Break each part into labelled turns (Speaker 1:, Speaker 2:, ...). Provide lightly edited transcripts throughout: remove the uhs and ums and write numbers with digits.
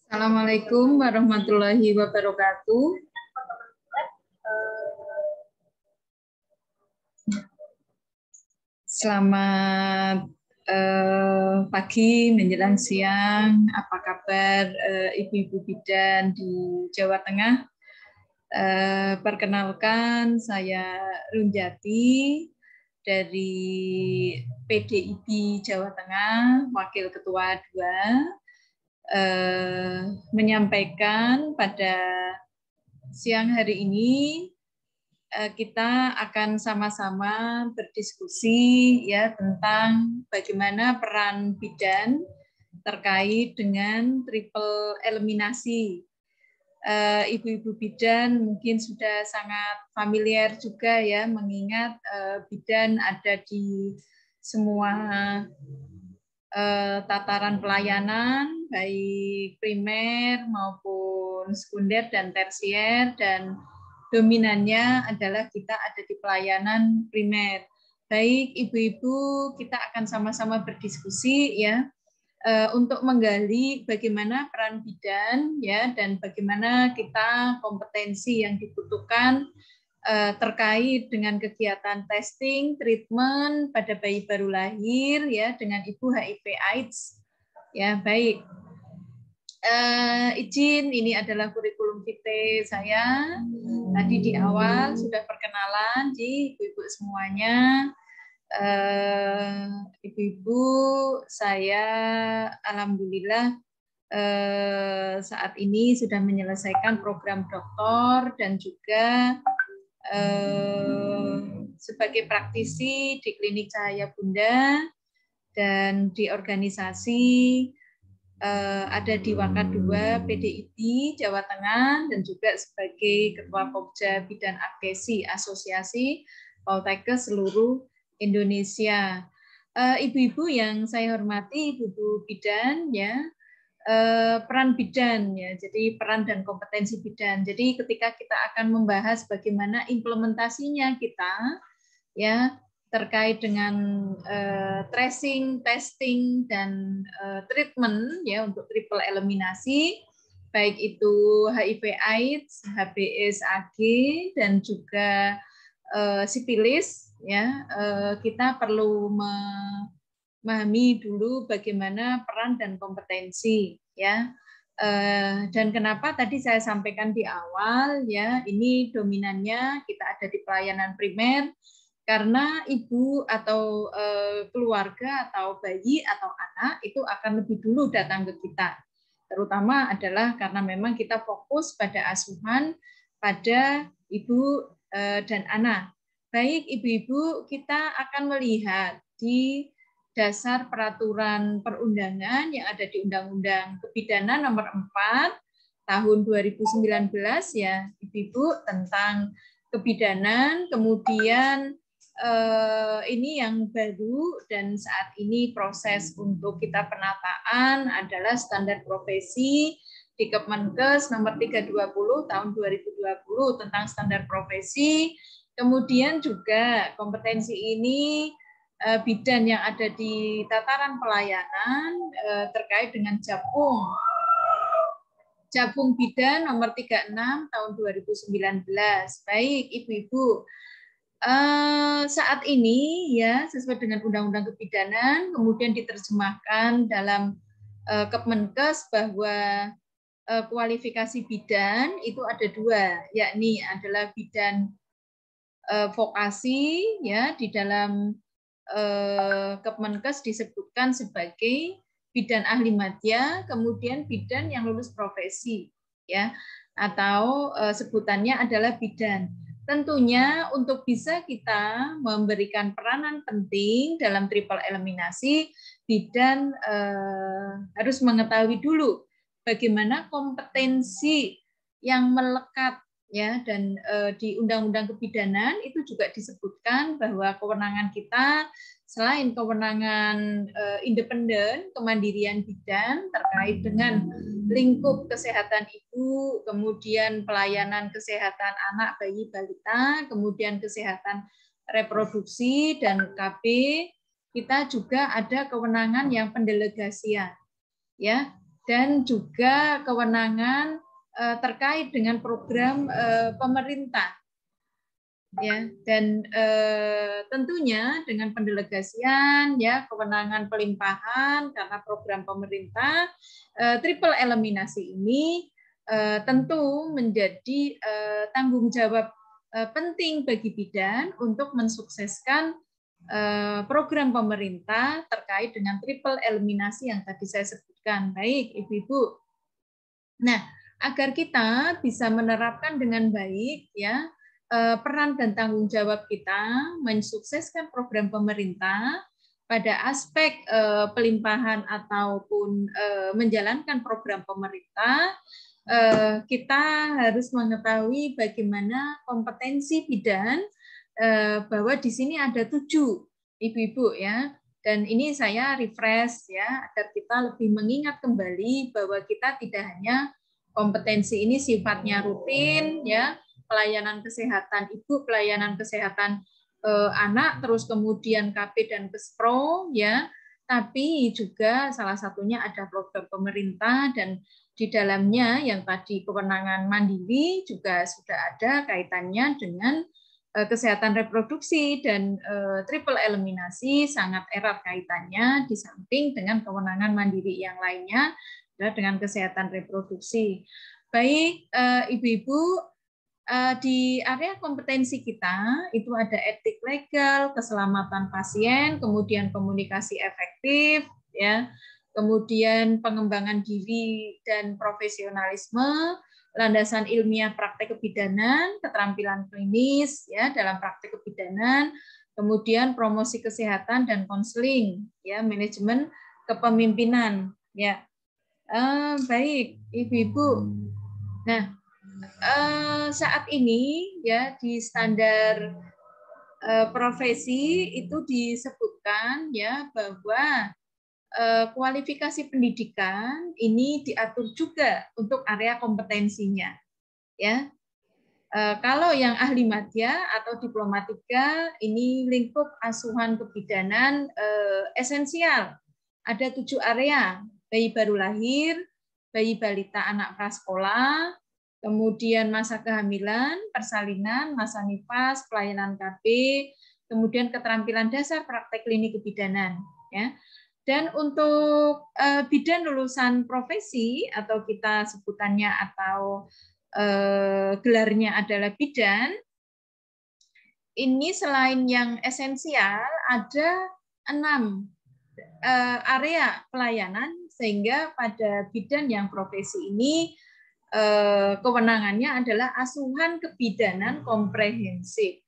Speaker 1: Assalamualaikum warahmatullahi wabarakatuh. Selamat pagi menjelang siang. Apa kabar ibu-ibu bidan di Jawa Tengah? Perkenalkan, saya Runjati dari PDIB Jawa Tengah, Wakil Ketua 2, menyampaikan pada siang hari ini kita akan sama-sama berdiskusi ya tentang bagaimana peran bidan terkait dengan triple eliminasi. Ibu-ibu bidan mungkin sudah sangat familiar juga ya, mengingat bidan ada di semua tataran pelayanan, baik primer maupun sekunder dan tersier, dan dominannya adalah kita ada di pelayanan primer. Baik ibu-ibu, kita akan sama-sama berdiskusi ya untuk menggali bagaimana peran bidan ya, dan bagaimana kita kompetensi yang dibutuhkan terkait dengan kegiatan testing, treatment pada bayi baru lahir ya dengan ibu HIV/AIDS. Ya, baik. Izin, ini adalah kurikulum vitae saya. Tadi di awal sudah perkenalan di ibu-ibu semuanya. Ibu-ibu, saya alhamdulillah saat ini sudah menyelesaikan program doktor dan juga sebagai praktisi di Klinik Cahaya Bunda dan di organisasi ada di Waka 2 PDIB Jawa Tengah dan juga sebagai Ketua Pokja Bidan Advokasi Asosiasi Poltekkes seluruh Indonesia. Ibu-ibu yang saya hormati, ibu-ibu bidan ya, peran bidan ya, jadi peran dan kompetensi bidan. Jadi ketika kita akan membahas bagaimana implementasinya kita ya terkait dengan tracing, testing dan treatment ya untuk triple eliminasi, baik itu HIV/AIDS, HBsAg dan juga sifilis ya, kita perlu memahami dulu bagaimana peran dan kompetensi ya. Dan kenapa tadi saya sampaikan di awal ya, ini dominannya kita ada di pelayanan primer karena ibu atau keluarga atau bayi atau anak itu akan lebih dulu datang ke kita. Terutama adalah karena memang kita fokus pada asuhan pada ibu dan anak. Baik ibu-ibu, kita akan melihat di dasar peraturan perundangan yang ada di Undang-Undang Kebidanan nomor 4 tahun 2019 ya, ibu-ibu, tentang kebidanan. Kemudian ini yang baru dan saat ini proses untuk kita penataan adalah standar profesi di Kemenkes nomor 320 tahun 2020 tentang standar profesi. Kemudian juga kompetensi ini bidan yang ada di tataran pelayanan terkait dengan Japung Bidan nomor 36 tahun 2019. Baik ibu-ibu, saat ini ya sesuai dengan Undang-Undang Kebidanan kemudian diterjemahkan dalam Kemenkes bahwa kualifikasi bidan itu ada dua, yakni adalah bidan vokasi ya, di dalam Kemenkes disebutkan sebagai bidan ahli madya, kemudian bidan yang lulus profesi ya, atau sebutannya adalah bidan. Tentunya untuk bisa kita memberikan peranan penting dalam triple eliminasi, bidan harus mengetahui dulu bagaimana kompetensi yang melekat ya, dan di Undang-Undang Kebidanan itu juga disebutkan bahwa kewenangan kita selain kewenangan independen, kemandirian bidan terkait dengan lingkup kesehatan ibu, kemudian pelayanan kesehatan anak, bayi, balita, kemudian kesehatan reproduksi dan KB, kita juga ada kewenangan yang pendelegasian ya. dan juga kewenangan terkait dengan program pemerintah. Ya, dan tentunya dengan pendelegasian ya kewenangan pelimpahan karena program pemerintah, triple eliminasi ini tentu menjadi tanggung jawab penting bagi bidan untuk mensukseskan program pemerintah terkait dengan triple eliminasi yang tadi saya sebutkan. Baik, Ibu-ibu. Nah, agar kita bisa menerapkan dengan baik ya peran dan tanggung jawab kita mensukseskan program pemerintah pada aspek pelimpahan ataupun menjalankan program pemerintah, kita harus mengetahui bagaimana kompetensi bidan, bahwa di sini ada 7 ibu-ibu ya, dan ini saya refresh ya agar kita lebih mengingat kembali bahwa kita tidak hanya kompetensi ini sifatnya rutin ya, pelayanan kesehatan ibu, pelayanan kesehatan anak, terus kemudian KP dan Kespro ya, tapi juga salah satunya ada program pemerintah dan di dalamnya yang tadi kewenangan mandiri juga sudah ada kaitannya dengan kesehatan reproduksi dan triple eliminasi sangat erat kaitannya di samping dengan kewenangan mandiri yang lainnya adalah dengan kesehatan reproduksi. Baik, ibu-ibu, di area kompetensi kita itu ada etik legal, keselamatan pasien, kemudian komunikasi efektif, ya, kemudian pengembangan diri dan profesionalisme, landasan ilmiah praktek kebidanan, keterampilan klinis, ya, dalam praktek kebidanan, kemudian promosi kesehatan dan konseling, ya, manajemen kepemimpinan, ya. Baik, ibu-ibu. Nah, saat ini ya di standar profesi itu disebutkan ya bahwa kualifikasi pendidikan ini diatur juga untuk area kompetensinya ya. Kalau yang ahli madya atau diplomatika ini lingkup asuhan kebidanan esensial. Ada 7 area, bayi baru lahir, bayi balita anak prasekolah, kemudian masa kehamilan, persalinan, masa nifas, pelayanan KB, kemudian keterampilan dasar praktek klinik kebidanan. Ya. Dan untuk bidan lulusan profesi atau kita sebutannya atau gelarnya adalah bidan, ini selain yang esensial ada 6 area pelayanan sehingga pada bidan yang profesi ini kewenangannya adalah asuhan kebidanan komprehensif.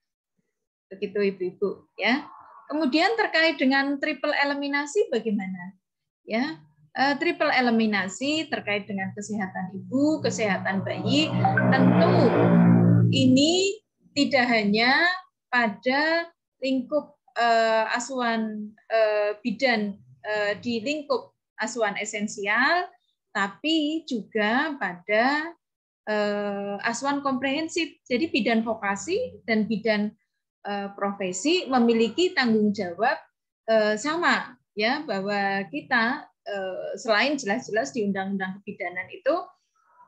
Speaker 1: Begitu ibu-ibu ya. Kemudian terkait dengan triple eliminasi bagaimana? Ya, triple eliminasi terkait dengan kesehatan ibu, kesehatan bayi, tentu ini tidak hanya pada lingkup asuhan bidan di lingkup asuhan esensial, tapi juga pada asuhan komprehensif. Jadi bidan vokasi dan bidan profesi memiliki tanggung jawab sama ya, bahwa kita selain jelas-jelas di Undang-Undang Kebidanan itu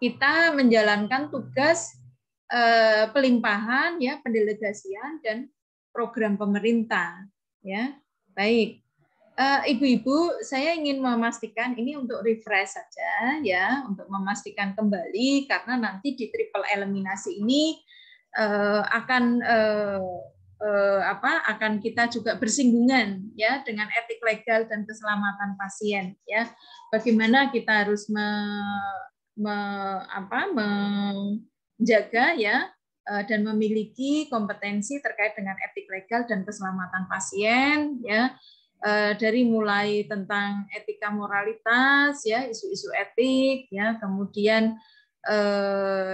Speaker 1: kita menjalankan tugas pelimpahan ya, pendelegasian dan program pemerintah ya. Baik. Ibu-ibu, saya ingin memastikan ini untuk refresh saja ya, untuk memastikan kembali karena nanti di triple eliminasi ini akan kita juga bersinggungan ya dengan etik legal dan keselamatan pasien ya. Bagaimana kita harus menjaga ya dan memiliki kompetensi terkait dengan etik legal dan keselamatan pasien ya. Dari mulai tentang etika moralitas ya, isu-isu etik ya, kemudian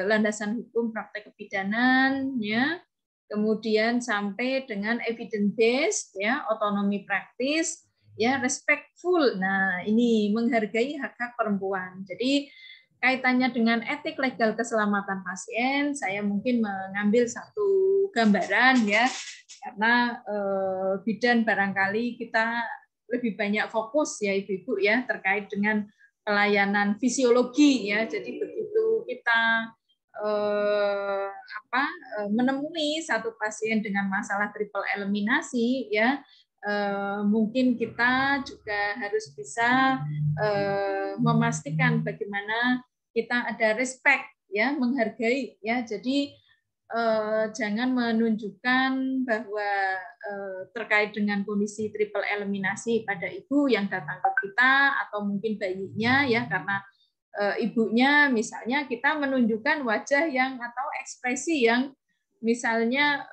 Speaker 1: landasan hukum praktek kebidanan ya, kemudian sampai dengan evidence based ya, otonomi praktis ya, respectful. Nah, ini menghargai hak-hak perempuan. Jadi kaitannya dengan etik legal keselamatan pasien, saya mungkin mengambil satu gambaran ya, karena bidan barangkali kita lebih banyak fokus ya ibu-ibu ya terkait dengan pelayanan fisiologi ya. Jadi begitu kita menemui satu pasien dengan masalah triple eliminasi ya, mungkin kita juga harus bisa memastikan bagaimana kita ada respect ya, menghargai ya. Jadi jangan menunjukkan bahwa terkait dengan kondisi triple eliminasi pada ibu yang datang ke kita atau mungkin bayinya ya, karena ibunya misalnya kita menunjukkan wajah yang atau ekspresi yang misalnya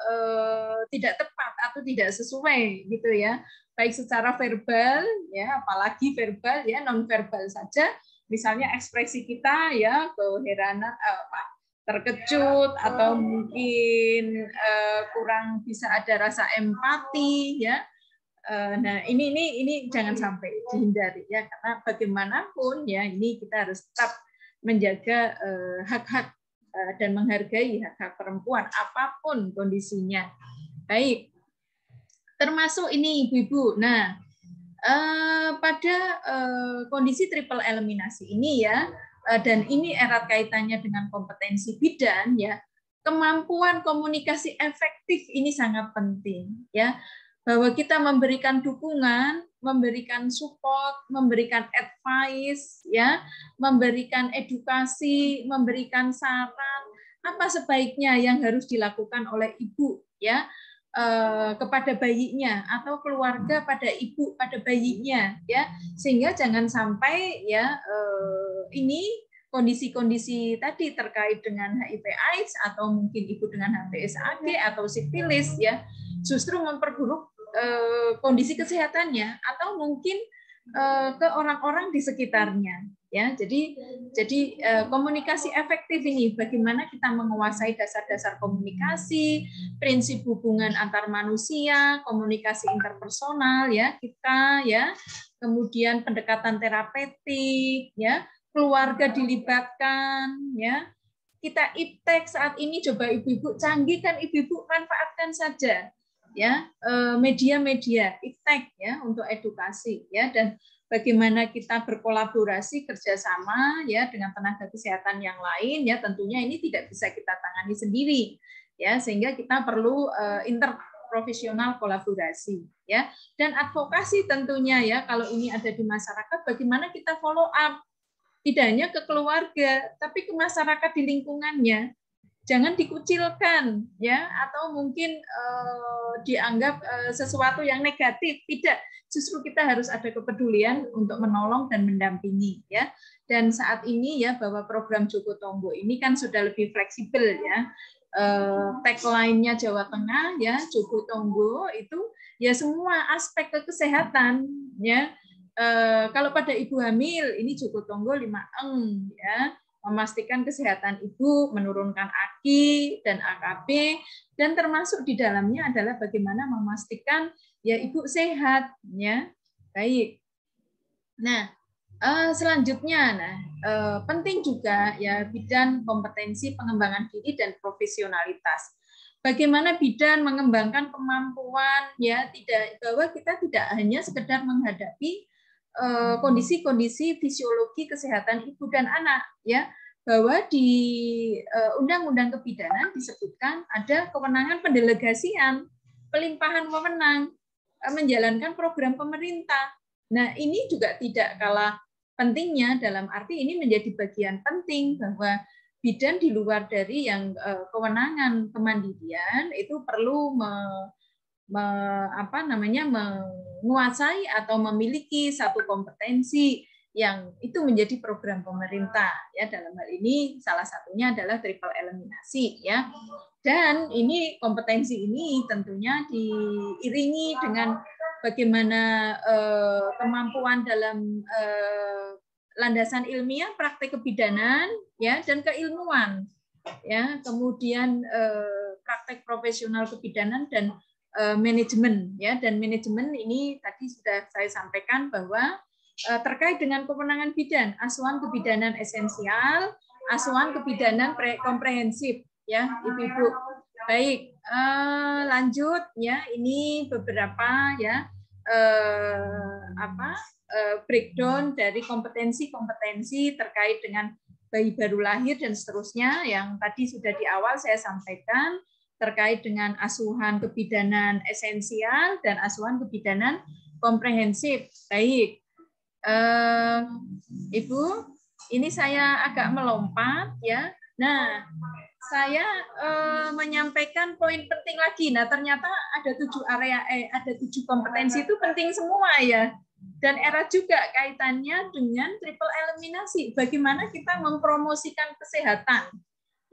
Speaker 1: tidak tepat atau tidak sesuai gitu ya, baik secara verbal ya, apalagi verbal ya, non verbal saja, misalnya ekspresi kita ya keheranan, terkejut atau mungkin kurang bisa ada rasa empati ya. Nah, ini jangan sampai dihindari ya, karena bagaimanapun ya ini kita harus tetap menjaga hak-hak dan menghargai hak-hak perempuan apapun kondisinya. Baik. Termasuk ini ibu-ibu. Nah, pada kondisi triple eliminasi ini ya, dan ini erat kaitannya dengan kompetensi bidan ya, kemampuan komunikasi efektif ini sangat penting ya, bahwa kita memberikan dukungan, memberikan support, memberikan advice ya, memberikan edukasi, memberikan saran apa sebaiknya yang harus dilakukan oleh ibu ya, kepada bayinya atau keluarga pada ibu pada bayinya ya, sehingga jangan sampai ya ini kondisi-kondisi tadi terkait dengan HIV/AIDS atau mungkin ibu dengan HPSAG atau sifilis ya justru memperburuk kondisi kesehatannya atau mungkin ke orang-orang di sekitarnya ya. Jadi komunikasi efektif ini bagaimana kita menguasai dasar-dasar komunikasi, prinsip hubungan antar manusia, komunikasi interpersonal ya kita ya, kemudian pendekatan terapeutik ya, keluarga dilibatkan ya. Kita iptek saat ini coba ibu-ibu canggih kan, ibu-ibu manfaatkan saja ya media-media iptek ya untuk edukasi ya, dan bagaimana kita berkolaborasi kerjasama ya dengan tenaga kesehatan yang lain ya, tentunya ini tidak bisa kita tangani sendiri ya, sehingga kita perlu interprofesional kolaborasi ya, dan advokasi tentunya ya, kalau ini ada di masyarakat bagaimana kita follow up tidak hanya ke keluarga tapi ke masyarakat di lingkungannya. Jangan dikucilkan ya, atau mungkin dianggap sesuatu yang negatif. Tidak, justru kita harus ada kepedulian untuk menolong dan mendampingi ya. Dan saat ini ya, bahwa program Joko Tonggo ini kan sudah lebih fleksibel ya. Tagline-nya Jawa Tengah ya, Joko Tonggo itu ya semua aspek kesehatan ya. Kalau pada ibu hamil ini Joko Tonggo 5 ya, memastikan kesehatan ibu, menurunkan AKI dan AKB, dan termasuk di dalamnya adalah bagaimana memastikan ya ibu sehat ya. Baik. Nah, selanjutnya penting juga ya bidan kompetensi pengembangan diri dan profesionalitas. Bagaimana bidan mengembangkan kemampuan ya, tidak bahwa kita tidak hanya sekedar menghadapi kondisi-kondisi fisiologi kesehatan ibu dan anak ya, bahwa di Undang-Undang Kebidanan disebutkan ada kewenangan pendelegasian, pelimpahan wewenang, menjalankan program pemerintah. Nah, ini juga tidak kalah pentingnya, dalam arti ini menjadi bagian penting bahwa bidan di luar dari yang kewenangan kemandirian itu perlu menguasai atau memiliki satu kompetensi yang itu menjadi program pemerintah ya, dalam hal ini salah satunya adalah triple eliminasi ya, dan ini kompetensi ini tentunya diiringi dengan bagaimana kemampuan dalam landasan ilmiah, praktek kebidanan ya, dan keilmuan ya, kemudian praktek profesional kebidanan dan manajemen ya, dan manajemen ini tadi sudah saya sampaikan bahwa terkait dengan kewenangan bidan, asuhan kebidanan esensial, asuhan kebidanan komprehensif ya ibu-ibu. Baik, lanjut ya, ini beberapa ya breakdown dari kompetensi-kompetensi terkait dengan bayi baru lahir dan seterusnya yang tadi sudah di awal saya sampaikan terkait dengan asuhan kebidanan esensial dan asuhan kebidanan komprehensif. Baik, Ibu, ini saya agak melompat ya. Nah, saya menyampaikan poin penting lagi. Nah, ternyata ada 7 area, ada 7 kompetensi itu penting semua ya. Dan era juga kaitannya dengan triple eliminasi. Bagaimana kita mempromosikan kesehatan,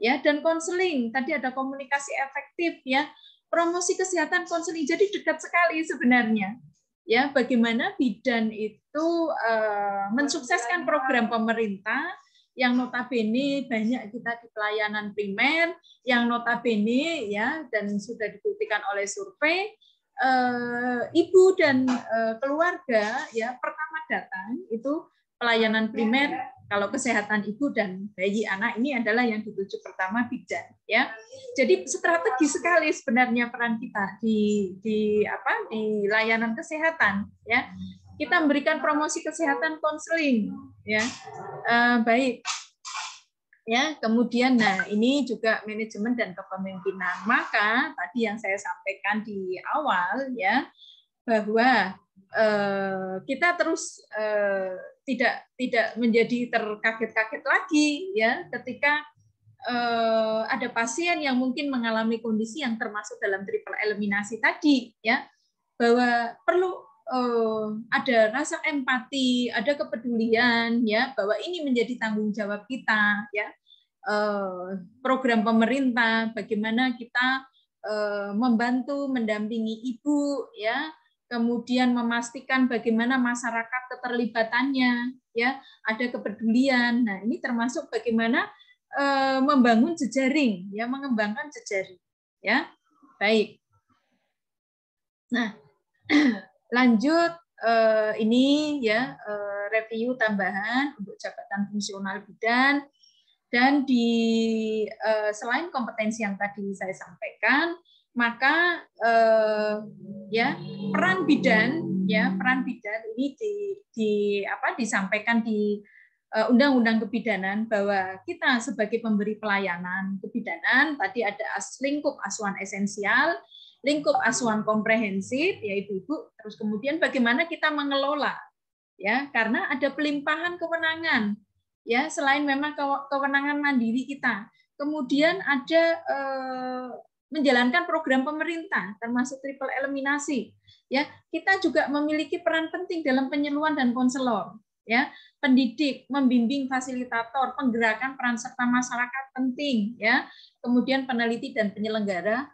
Speaker 1: ya, dan konseling. Tadi ada komunikasi efektif, ya, promosi kesehatan, konseling. Jadi dekat sekali sebenarnya. Ya, bagaimana bidan itu mensukseskan program pemerintah yang notabene banyak kita di pelayanan primer, yang notabene ya dan sudah dibuktikan oleh survei, ibu dan keluarga ya pertama datang itu pelayanan primer kalau kesehatan ibu dan bayi anak ini adalah yang dituju pertama bidan ya. Jadi strategi sekali sebenarnya peran kita di layanan kesehatan ya. Kita memberikan promosi kesehatan konseling ya. Baik. Ya, kemudian nah ini juga manajemen dan kepemimpinan. Maka tadi yang saya sampaikan di awal ya bahwa kita terus tidak menjadi terkaget-kaget lagi ya ketika ada pasien yang mungkin mengalami kondisi yang termasuk dalam triple eliminasi tadi ya, bahwa perlu ada rasa empati, ada kepedulian ya bahwa ini menjadi tanggung jawab kita ya. Program pemerintah bagaimana kita membantu mendampingi ibu ya, kemudian memastikan bagaimana masyarakat keterlibatannya ya, ada kepedulian. Nah, ini termasuk bagaimana membangun jejaring ya, mengembangkan jejaring ya. Baik. Nah, lanjut ini ya review tambahan untuk jabatan fungsional bidan. Dan di selain kompetensi yang tadi saya sampaikan, maka ya peran bidan ini disampaikan di Undang-Undang Kebidanan bahwa kita sebagai pemberi pelayanan kebidanan tadi ada lingkup asuhan esensial, lingkup asuhan komprehensif ya ibu-ibu, terus kemudian bagaimana kita mengelola ya karena ada pelimpahan kewenangan. Ya, selain memang kewenangan mandiri kita, kemudian ada menjalankan program pemerintah termasuk triple eliminasi. Ya, kita juga memiliki peran penting dalam penyuluhan dan konselor. Ya, pendidik, membimbing fasilitator, penggerakan peran serta masyarakat penting. Ya, kemudian peneliti dan penyelenggara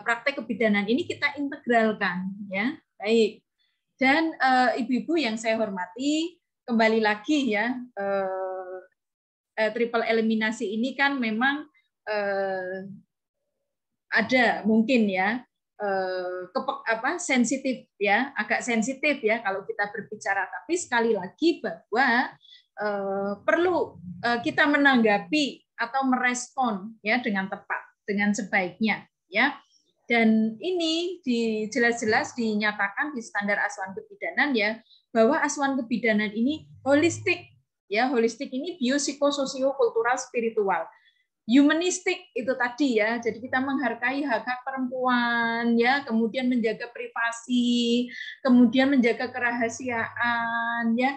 Speaker 1: praktek kebidanan ini kita integralkan. Ya, baik. Dan ibu-ibu yang saya hormati, kembali lagi ya. Triple eliminasi ini kan memang ada mungkin ya sensitif ya, agak sensitif ya kalau kita berbicara, tapi sekali lagi bahwa perlu kita menanggapi atau merespon ya dengan tepat, dengan sebaiknya ya. Dan ini jelas-jelas dinyatakan di standar asuhan kebidanan ya bahwa asuhan kebidanan ini holistik. Ya, holistik ini biopsikososio kultural spiritual. Humanistik itu tadi ya. Jadi kita menghargai hak-hak perempuan ya, kemudian menjaga privasi, kemudian menjaga kerahasiaan ya.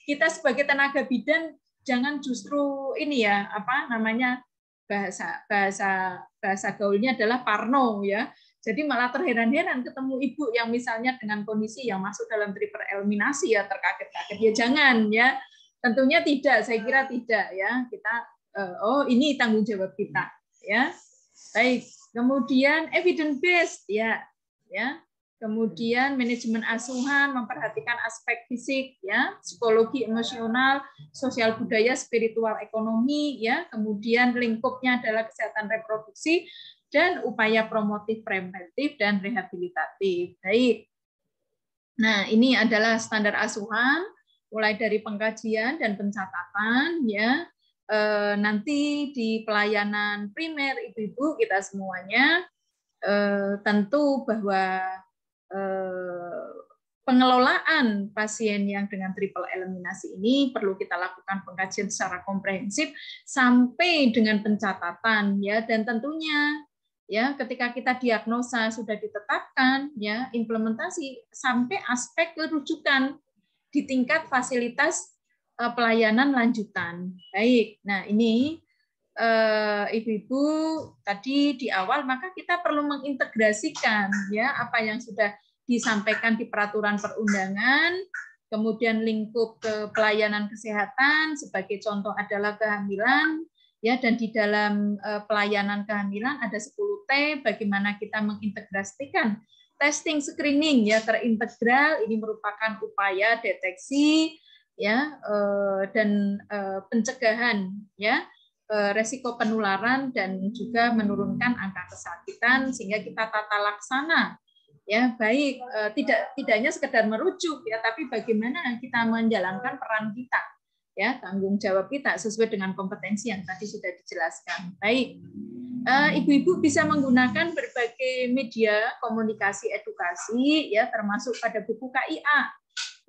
Speaker 1: Kita sebagai tenaga bidan jangan justru ini ya, bahasa gaulnya adalah parno ya. Jadi malah terheran-heran ketemu ibu yang misalnya dengan kondisi yang masuk dalam triple eliminasi ya, terkaget-kaget ya, jangan ya. Tentunya tidak, saya kira tidak ya. Kita ini tanggung jawab kita ya. Baik, kemudian evidence based ya. Kemudian manajemen asuhan memperhatikan aspek fisik ya, psikologi, emosional, sosial budaya, spiritual, ekonomi ya. Kemudian lingkupnya adalah kesehatan reproduksi dan upaya promotif, preventif dan rehabilitatif. Baik. Nah, ini adalah standar asuhan mulai dari pengkajian dan pencatatan ya, nanti di pelayanan primer ibu-ibu kita semuanya tentu bahwa pengelolaan pasien yang dengan triple eliminasi ini perlu kita lakukan pengkajian secara komprehensif sampai dengan pencatatan ya, dan tentunya ya ketika kita diagnosa sudah ditetapkan ya, implementasi sampai aspek kerujukan di tingkat fasilitas pelayanan lanjutan. Baik. Nah, ini Ibu-ibu tadi di awal, maka kita perlu mengintegrasikan ya apa yang sudah disampaikan di peraturan perundangan, kemudian lingkup ke pelayanan kesehatan, sebagai contoh adalah kehamilan, ya, dan di dalam pelayanan kehamilan ada 10T, bagaimana kita mengintegrasikan testing screening ya terintegral, ini merupakan upaya deteksi ya dan pencegahan ya resiko penularan dan juga menurunkan angka kesakitan, sehingga kita tata laksana ya baik tidak hanya sekedar merujuk ya, tapi bagaimana kita menjalankan peran kita ya, tanggung jawab kita sesuai dengan kompetensi yang tadi sudah dijelaskan. Baik, ibu-ibu bisa menggunakan berbagai media komunikasi edukasi ya, termasuk pada buku KIA.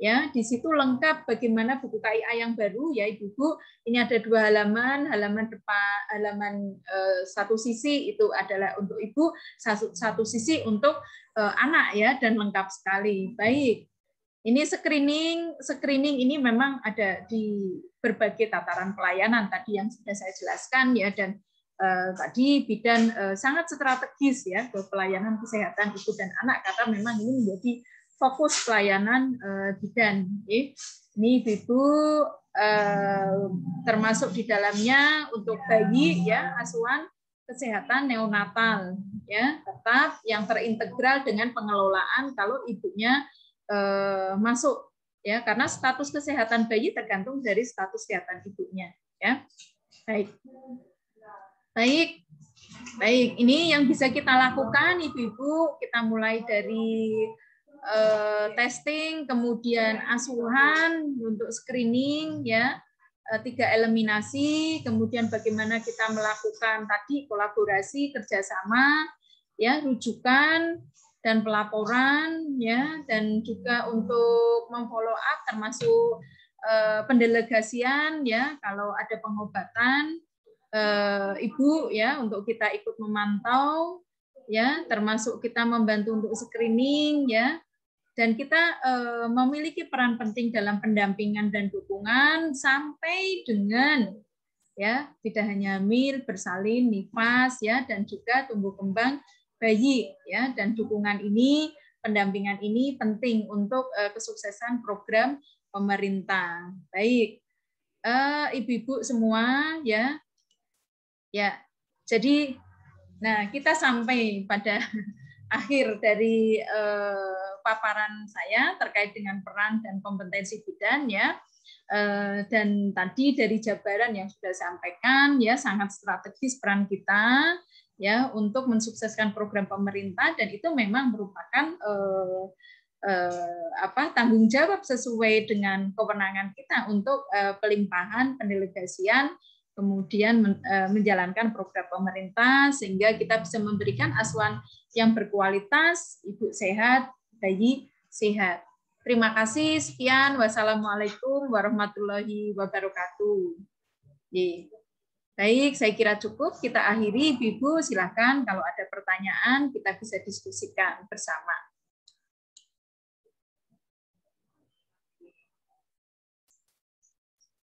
Speaker 1: Ya, di situ lengkap bagaimana buku KIA yang baru ya Ibu-ibu. Ini ada 2 halaman, halaman depan, halaman satu sisi itu adalah untuk Ibu, satu sisi untuk anak ya, dan lengkap sekali. Baik. Ini screening ini memang ada di berbagai tataran pelayanan tadi yang sudah saya jelaskan ya, dan tadi bidan sangat strategis ya ke pelayanan kesehatan ibu dan anak, karena memang ini menjadi fokus pelayanan bidan. Ini Ibu termasuk di dalamnya untuk bayi ya, asuhan kesehatan neonatal ya, tetap yang terintegral dengan pengelolaan kalau ibunya masuk ya, karena status kesehatan bayi tergantung dari status kesehatan ibunya ya. Baik. Ini yang bisa kita lakukan Ibu-ibu, kita mulai dari testing, kemudian asuhan untuk screening ya, 3 eliminasi, kemudian bagaimana kita melakukan tadi kolaborasi kerjasama ya, rujukan dan pelaporan ya, dan juga untuk memfollow up termasuk pendelegasian ya, kalau ada pengobatan ibu ya, untuk kita ikut memantau ya, termasuk kita membantu untuk screening ya. Dan kita memiliki peran penting dalam pendampingan dan dukungan sampai dengan ya tidak hanya hamil, bersalin, nifas ya, dan juga tumbuh kembang bayi ya, dan dukungan ini, pendampingan ini penting untuk kesuksesan program pemerintah. Baik, ibu-ibu semua ya, jadi nah kita sampai pada akhir dari paparan saya terkait dengan peran dan kompetensi bidan ya, dan tadi dari jabaran yang sudah sampaikan ya, sangat strategis peran kita ya untuk mensukseskan program pemerintah, dan itu memang merupakan tanggung jawab sesuai dengan kewenangan kita untuk pelimpahan pendelegasian, kemudian menjalankan program pemerintah sehingga kita bisa memberikan asuhan yang berkualitas, ibu sehat, bayi sehat. Terima kasih, sekian. Wassalamualaikum warahmatullahi wabarakatuh. Baik, saya kira cukup. Kita akhiri, Ibu, silakan kalau ada pertanyaan kita bisa diskusikan bersama.